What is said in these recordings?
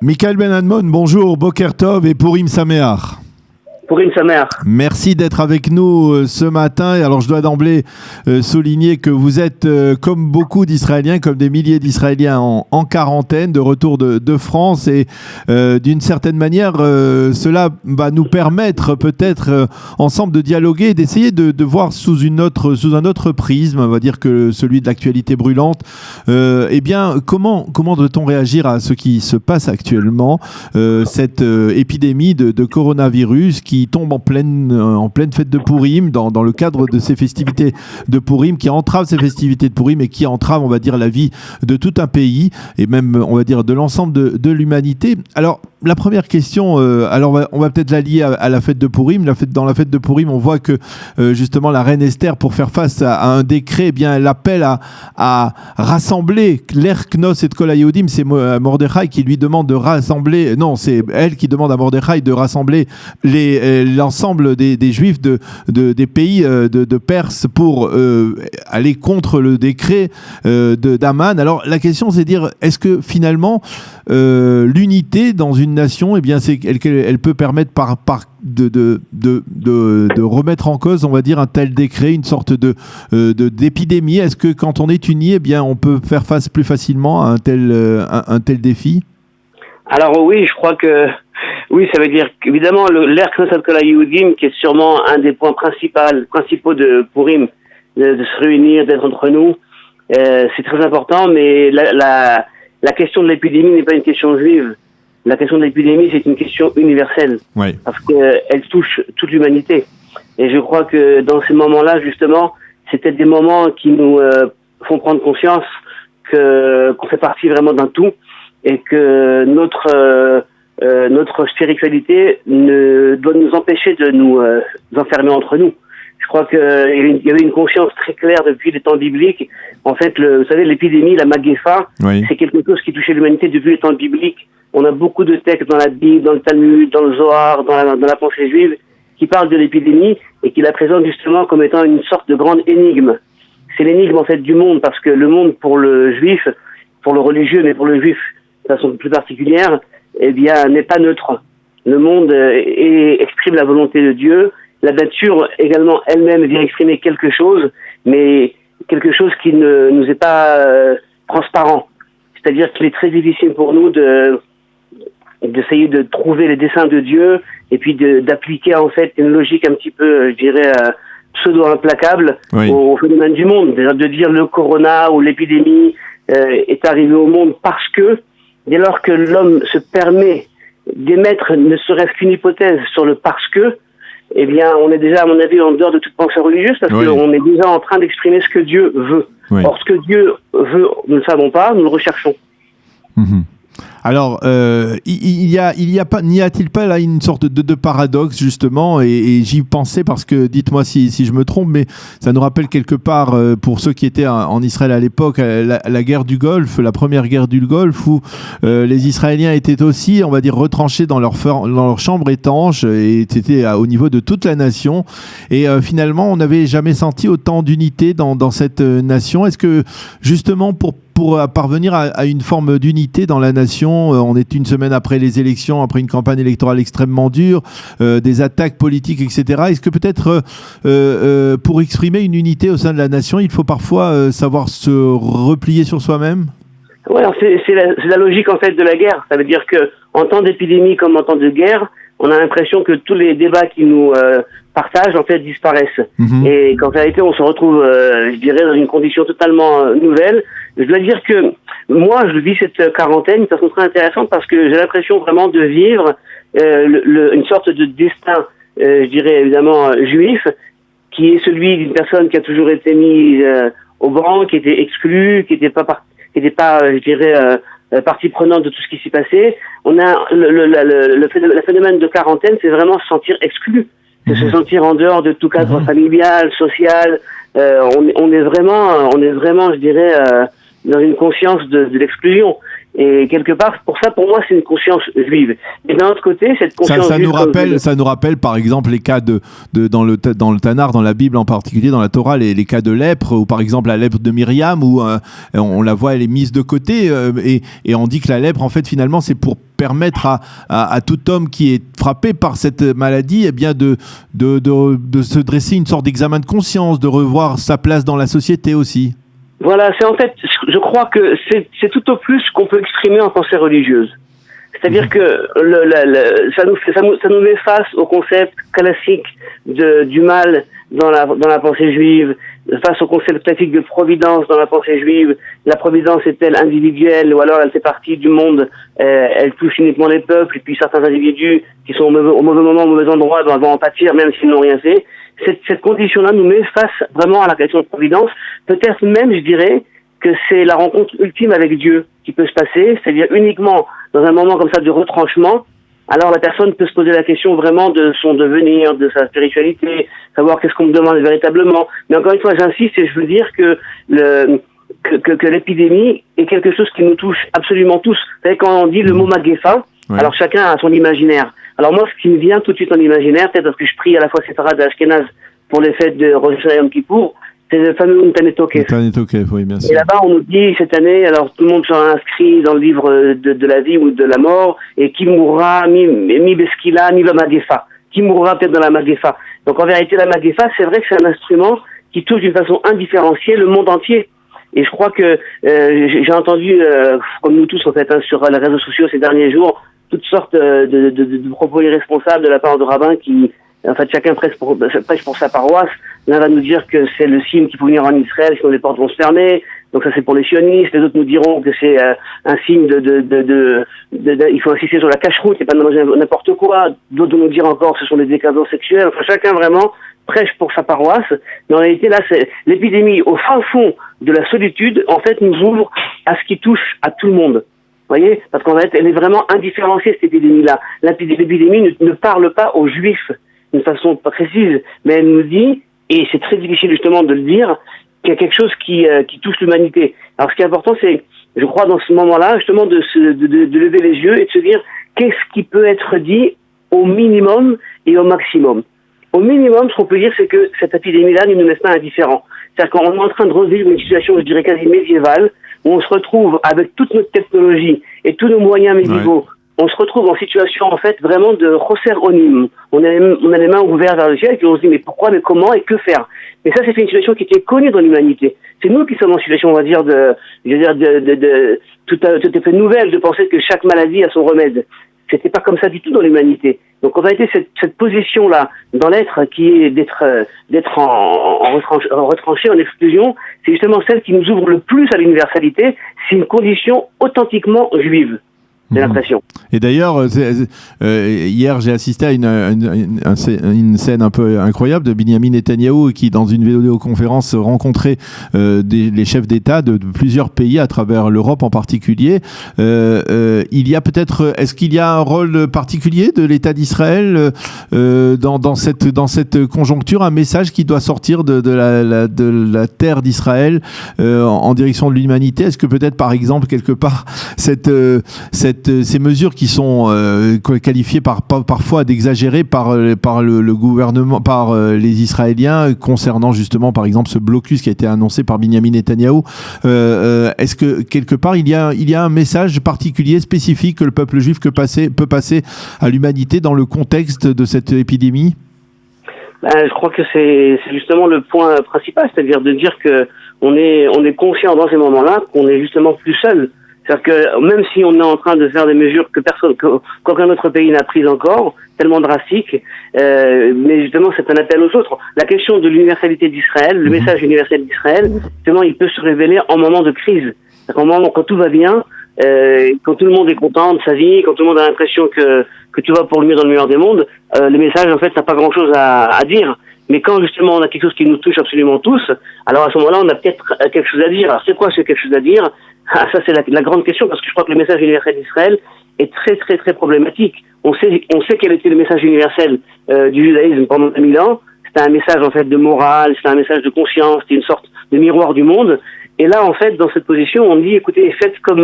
Michael Ben Admon, bonjour, Boker Tov et Purim Sameach. Purim Sameach. Merci d'être avec nous ce matin. Et alors, je dois d'emblée souligner que vous êtes, comme beaucoup d'Israéliens, comme des milliers d'Israéliens en quarantaine, de retour de France. Et d'une certaine manière, cela va nous permettre peut-être ensemble de dialoguer et d'essayer de voir sous un autre prisme, on va dire que celui de l'actualité brûlante. Eh bien, comment doit-on réagir à ce qui se passe actuellement, cette épidémie de coronavirus qui tombe en pleine fête de Purim, dans le cadre de ces festivités de Purim, qui entrave ces festivités de Purim et qui entrave, on va dire, la vie de tout un pays et même, on va dire, de l'ensemble de l'humanité. Alors, la première question, on va peut-être la lier à la fête de Purim. Dans la fête de Purim, on voit que justement la reine Esther, pour faire face à un décret, eh bien, elle appelle à rassembler l'Erknos et Kol HaYehudim. C'est Mordechai qui lui demande de rassembler. Non, c'est elle qui demande à Mordechai de rassembler l'ensemble des Juifs des pays de Perse pour aller contre le décret d'Aman. Alors la question, c'est de dire, est-ce que finalement l'unité dans une nation, eh bien, elle peut permettre de remettre en cause, on va dire, un tel décret, une sorte d'épidémie. Est-ce que quand on est uni, eh bien, on peut faire face plus facilement à un tel défi? Alors oui, je crois que oui, ça veut dire qu'évidemment l'Erknos Kol HaYehudim, qui est sûrement un des points principaux de Purim, de se réunir, d'être entre nous, c'est très important, mais la question de l'épidémie n'est pas une question juive. La question de l'épidémie, c'est une question universelle, oui, parce qu'elle touche toute l'humanité. Et je crois que dans ces moments-là, justement, c'est peut-être des moments qui nous font prendre conscience qu'on fait partie vraiment d'un tout et que notre spiritualité ne doit nous empêcher de nous enfermer entre nous. Je crois qu'il y avait une conscience très claire depuis les temps bibliques. En fait, vous savez, l'épidémie, la Magéfa, oui, c'est quelque chose qui touchait l'humanité depuis les temps bibliques. On a beaucoup de textes dans la Bible, dans le Talmud, dans le Zohar, dans la pensée juive, qui parlent de l'épidémie et qui la présentent justement comme étant une sorte de grande énigme. C'est l'énigme, en fait, du monde, parce que le monde, pour le juif, pour le religieux, mais pour le juif de façon plus particulière, eh bien, n'est pas neutre. Le monde exprime la volonté de Dieu. La nature, également, elle-même vient exprimer quelque chose, mais quelque chose qui ne nous est pas transparent. C'est-à-dire qu'il est très difficile pour nous d'essayer de trouver les desseins de Dieu et puis d'appliquer en fait une logique un petit peu, je dirais, pseudo-implacable, oui, au phénomène du monde. De dire le corona ou l'épidémie est arrivé au monde parce que, dès lors que l'homme se permet d'émettre ne serait-ce qu'une hypothèse sur le parce que, eh bien, on est déjà, à mon avis, en dehors de toute pensée religieuse parce oui, qu'on est déjà en train d'exprimer ce que Dieu veut. Oui. Or, ce que Dieu veut, nous ne le savons pas, nous le recherchons. Mm-hmm. Alors, n'y a-t-il pas là une sorte de paradoxe justement, et j'y pensais parce que, dites-moi si je me trompe, mais ça nous rappelle quelque part, pour ceux qui étaient en Israël à l'époque, la guerre du Golfe, la première guerre du Golfe, où les Israéliens étaient aussi, on va dire, retranchés dans leur chambre étanche, et étaient au niveau de toute la nation, et finalement on n'avait jamais senti autant d'unité dans cette nation. Est-ce que justement pour parvenir à une forme d'unité dans la nation, on est une semaine après les élections, après une campagne électorale extrêmement dure, des attaques politiques, etc. Est-ce que peut-être pour exprimer une unité au sein de la nation, il faut parfois savoir se replier sur soi-même? Oui, c'est la logique en fait de la guerre. Ça veut dire que en temps d'épidémie comme en temps de guerre, on a l'impression que tous les débats qui nous partagent en fait disparaissent. Mm-hmm. Et qu'en réalité on se retrouve, je dirais, dans une condition totalement nouvelle. Je dois dire que moi, je vis cette quarantaine de façon très intéressante parce que j'ai l'impression vraiment de vivre une sorte de destin, je dirais évidemment juif, qui est celui d'une personne qui a toujours été mise au banc, qui était exclue, qui n'était pas, je dirais, partie prenante de tout ce qui s'y passait. On a le phénomène de quarantaine, c'est vraiment se sentir exclu, c'est se sentir en dehors de tout cadre familial, social. On est vraiment, je dirais, dans une conscience de l'exclusion. Et quelque part, pour moi, c'est une conscience juive. Et d'un autre côté, cette conscience juive... Ça nous rappelle, par exemple, les cas dans le Tanakh, dans la Bible en particulier, dans la Torah, les cas de lèpre, ou par exemple la lèpre de Myriam, où on la voit, elle est mise de côté, et on dit que la lèpre, en fait, finalement, c'est pour permettre à tout homme qui est frappé par cette maladie, eh bien de se dresser une sorte d'examen de conscience, de revoir sa place dans la société aussi. Voilà, c'est en fait, je crois que c'est tout au plus qu'on peut exprimer en pensée religieuse. C'est-à-dire que ça nous met face au concept classique du mal dans la pensée juive, face au concept classique de providence dans la pensée juive. La providence est-elle individuelle, ou alors elle fait partie du monde, elle touche uniquement les peuples, et puis certains individus qui sont au mauvais moment, au mauvais endroit, vont en pâtir même s'ils n'ont rien fait. Cette condition-là nous met face vraiment à la question de providence. Peut-être même, je dirais, que c'est la rencontre ultime avec Dieu qui peut se passer, c'est-à-dire uniquement dans un moment comme ça de retranchement. Alors la personne peut se poser la question vraiment de son devenir, de sa spiritualité, savoir qu'est-ce qu'on me demande véritablement. Mais encore une fois, j'insiste et je veux dire que l'épidémie est quelque chose qui nous touche absolument tous. Vous savez, quand on dit le mot Magéfa, alors chacun a son imaginaire. Alors moi, ce qui me vient tout de suite en imaginaire, peut-être parce que je prie à la fois séparate et Ashkenaz pour les fêtes de Rosh Hashanah et Yom Kippour, c'est le fameux Netané Tokef. Oui, bien sûr. Et là-bas, on nous dit cette année, alors tout le monde sera inscrit dans le livre de la vie ou de la mort, et qui mourra, mi Beskila, mi Magefa. Qui mourra peut-être dans la Magefa. Donc en vérité, la Magefa, c'est vrai que c'est un instrument qui touche d'une façon indifférenciée le monde entier. Et je crois que j'ai entendu, comme nous tous en fait, sur les réseaux sociaux ces derniers jours, toutes sortes de propos irresponsables de la part de rabbins qui, en fait, chacun prêche pour sa paroisse. L'un va nous dire que c'est le signe qu'il faut venir en Israël, sinon les portes vont se fermer. Donc ça c'est pour les sionistes. Les autres nous diront que c'est un signe il faut insister sur la cache-route et pas manger n'importe quoi. D'autres vont nous dire encore que ce sont des décadents sexuels. Enfin, chacun vraiment prêche pour sa paroisse. Mais en réalité, là, c'est l'épidémie au fin fond de la solitude, en fait, nous ouvre à ce qui touche à tout le monde. Vous voyez? Parce qu'en fait, elle est vraiment indifférenciée, cette épidémie-là. L'épidémie ne parle pas aux Juifs d'une façon pas précise, mais elle nous dit, et c'est très difficile justement de le dire, qu'il y a quelque chose qui touche l'humanité. Alors ce qui est important, c'est, je crois, dans ce moment-là, justement, de lever les yeux et de se dire qu'est-ce qui peut être dit au minimum et au maximum. Au minimum, ce qu'on peut dire, c'est que cette épidémie-là ne nous laisse pas indifférents. C'est-à-dire qu'on est en train de revivre une situation, je dirais, quasi médiévale, où on se retrouve avec toute notre technologie et tous nos moyens médiévaux. On se retrouve en situation, en fait, vraiment de Chosser Onim. On a les mains ouvertes vers le ciel et puis on se dit, mais pourquoi, mais comment et que faire? Mais ça, c'est une situation qui était connue dans l'humanité. C'est nous qui sommes en situation, on va dire, tout à fait nouvelle de penser que chaque maladie a son remède. C'était pas comme ça du tout dans l'humanité. Donc en réalité, cette position-là dans l'être qui est d'être en retranché, en exclusion, c'est justement celle qui nous ouvre le plus à l'universalité. C'est une condition authentiquement juive. J'ai l'impression. Et d'ailleurs, hier, j'ai assisté à une scène un peu incroyable de Binyamin Netanyahou qui, dans une vidéoconférence, rencontrait les chefs d'État de plusieurs pays à travers l'Europe en particulier. Il y a peut-être, est-ce qu'il y a un rôle particulier de l'État d'Israël dans cette conjoncture, un message qui doit sortir de la terre d'Israël en direction de l'humanité? Est-ce que peut-être, par exemple, quelque part, ces mesures qui sont qualifiées parfois d'exagérées par le gouvernement, par les Israéliens concernant justement par exemple ce blocus qui a été annoncé par Binyamin Netanyahou, est-ce que quelque part il y a un message particulier, spécifique que le peuple juif peut passer à l'humanité dans le contexte de cette épidémie? Je crois que c'est justement le point principal, c'est-à-dire de dire que on est conscient dans ces moments-là qu'on est justement plus seul. C'est-à-dire que même si on est en train de faire des mesures qu'aucun autre pays n'a prises encore, tellement drastiques, mais justement c'est un appel aux autres. La question de l'universalité d'Israël, le message universel d'Israël, justement il peut se révéler en moment de crise. C'est-à-dire qu'en moment quand tout va bien, quand tout le monde est content de sa vie, quand tout le monde a l'impression que tout va pour le mieux dans le meilleur des mondes, le message en fait n'a pas grand-chose à dire. Mais quand justement on a quelque chose qui nous touche absolument tous, alors à ce moment-là on a peut-être quelque chose à dire. Alors c'est quoi ce quelque chose à dire? Ça c'est la grande question, parce que je crois que le message universel d'Israël est très très très problématique. On sait quel était le message universel du judaïsme pendant 2000 ans. C'était un message en fait de morale, c'était un message de conscience, c'était une sorte de miroir du monde. Et là, en fait, dans cette position, on dit, écoutez, faites comme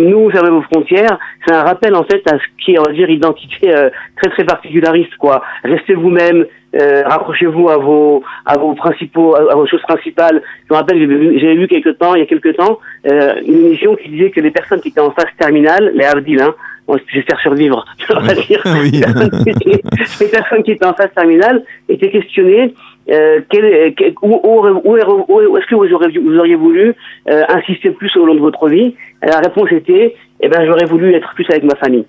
nous, fermez vos frontières. C'est un rappel, en fait, à ce qui est, on va dire, identité très très particulariste, quoi. Restez vous-même, raccrochez-vous à vos choses principales. Je me rappelle, j'avais vu il y a quelques temps, une émission qui disait que les personnes qui étaient en phase terminale, les Abdil, j'espère survivre, on va dire. Oui. Les personnes qui étaient en phase terminale étaient questionnées. Où est-ce que vous auriez voulu insister plus au long de votre vie? La réponse était, j'aurais voulu être plus avec ma famille.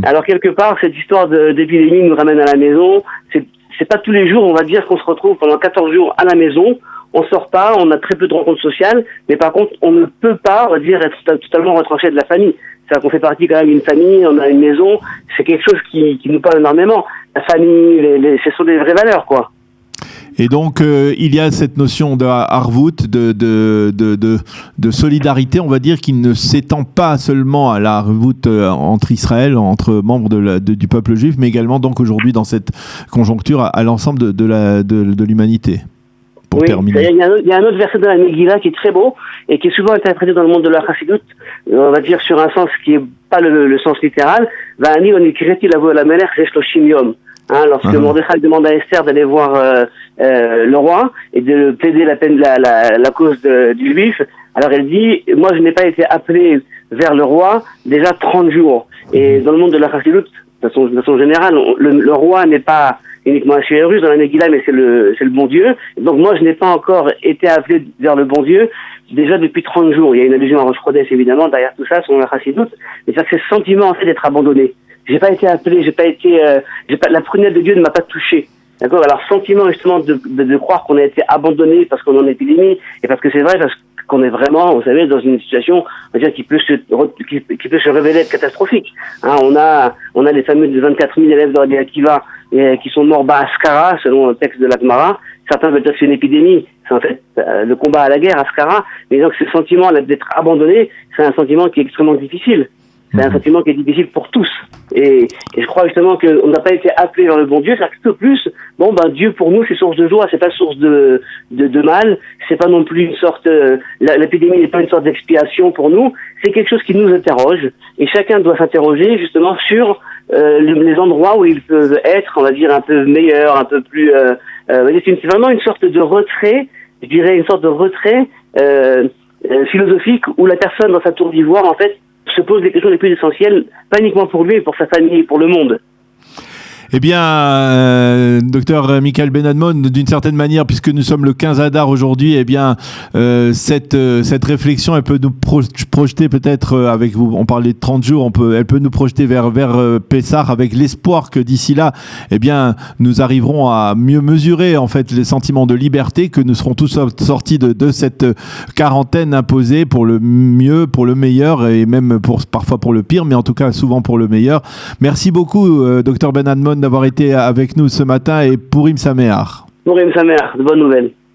Alors quelque part, cette histoire d'épidémie nous ramène à la maison. C'est pas tous les jours, on va dire, qu'on se retrouve pendant 14 jours à la maison. On sort pas, on a très peu de rencontres sociales, mais par contre, on ne peut pas, on va dire, être totalement retranché de la famille. C'est-à-dire qu'on fait partie quand même d'une famille, on a une maison. C'est quelque chose qui nous parle énormément. La famille, ce sont des vraies valeurs, quoi. Et donc, il y a cette notion de Arvout, de solidarité, on va dire, qui ne s'étend pas seulement à la Arvout entre Israël, entre membres du peuple juif, mais également, donc, aujourd'hui, dans cette conjoncture, à l'ensemble de l'humanité. Pour terminer. Il y a un autre verset de la Megillah qui est très beau et qui est souvent interprété dans le monde de la Chassidut, on va dire sur un sens qui est pas le sens littéral. Va'ani onikreti lavo el hamelech yesh lo shimyom. Lorsque Mordechai demande à Esther d'aller voir le roi et de plaider la cause du juif, alors elle dit, moi je n'ai pas été appelée vers le roi déjà 30 jours. Et dans le monde de la Chassidut, de façon générale, le roi n'est pas uniquement un chien russe dans la Megillah, mais c'est le bon Dieu. Donc moi je n'ai pas encore été appelé vers le bon Dieu déjà depuis 30 jours. Il y a une allusion à Rosh Chodesh évidemment derrière tout ça, selon la Chassidut, mais c'est ce sentiment en fait d'être abandonné. J'ai pas été appelé, la prunelle de Dieu ne m'a pas touché. D'accord? Alors, sentiment, justement, de croire qu'on a été abandonné parce qu'on est en épidémie, et parce que c'est vrai, parce qu'on est vraiment, vous savez, dans une situation, on va dire, qui peut se révéler être catastrophique. On a les fameux 24 000 élèves de Rabbi Akiva, qui sont morts bas à Skara, selon le texte de la Gemara. Certains veulent dire que c'est une épidémie. C'est en fait, le combat à la guerre à Skara. Mais donc, ce sentiment d'être abandonné, c'est un sentiment qui est extrêmement difficile. C'est un sentiment qui est difficile pour tous. Et je crois justement qu'on n'a pas été appelé vers le bon Dieu. C'est-à-dire que plus, Dieu pour nous, c'est source de joie, c'est pas source de mal. C'est pas non plus une sorte, l'épidémie n'est pas une sorte d'expiation pour nous. C'est quelque chose qui nous interroge. Et chacun doit s'interroger justement sur les endroits où ils peuvent être, on va dire, un peu meilleurs, un peu plus, c'est vraiment une sorte de retrait, je dirais une sorte de retrait, philosophique où la personne dans sa tour d'ivoire, en fait, se pose les questions les plus essentielles, pas uniquement pour lui, mais pour sa famille, pour le monde. Eh bien, docteur Michael Ben-Admon, d'une certaine manière, puisque nous sommes le 15 Adar aujourd'hui, eh bien, cette réflexion, elle peut nous projeter peut-être avec vous. On parlait de 30 jours, elle peut nous projeter vers Pessah avec l'espoir que d'ici là, eh bien, nous arriverons à mieux mesurer en fait les sentiments de liberté, que nous serons tous sortis de cette quarantaine imposée pour le mieux, pour le meilleur et même parfois pour le pire, mais en tout cas souvent pour le meilleur. Merci beaucoup, docteur Ben-Admon, d'avoir été avec nous ce matin et Purim Sameach. Purim Sameach, de bonnes nouvelles.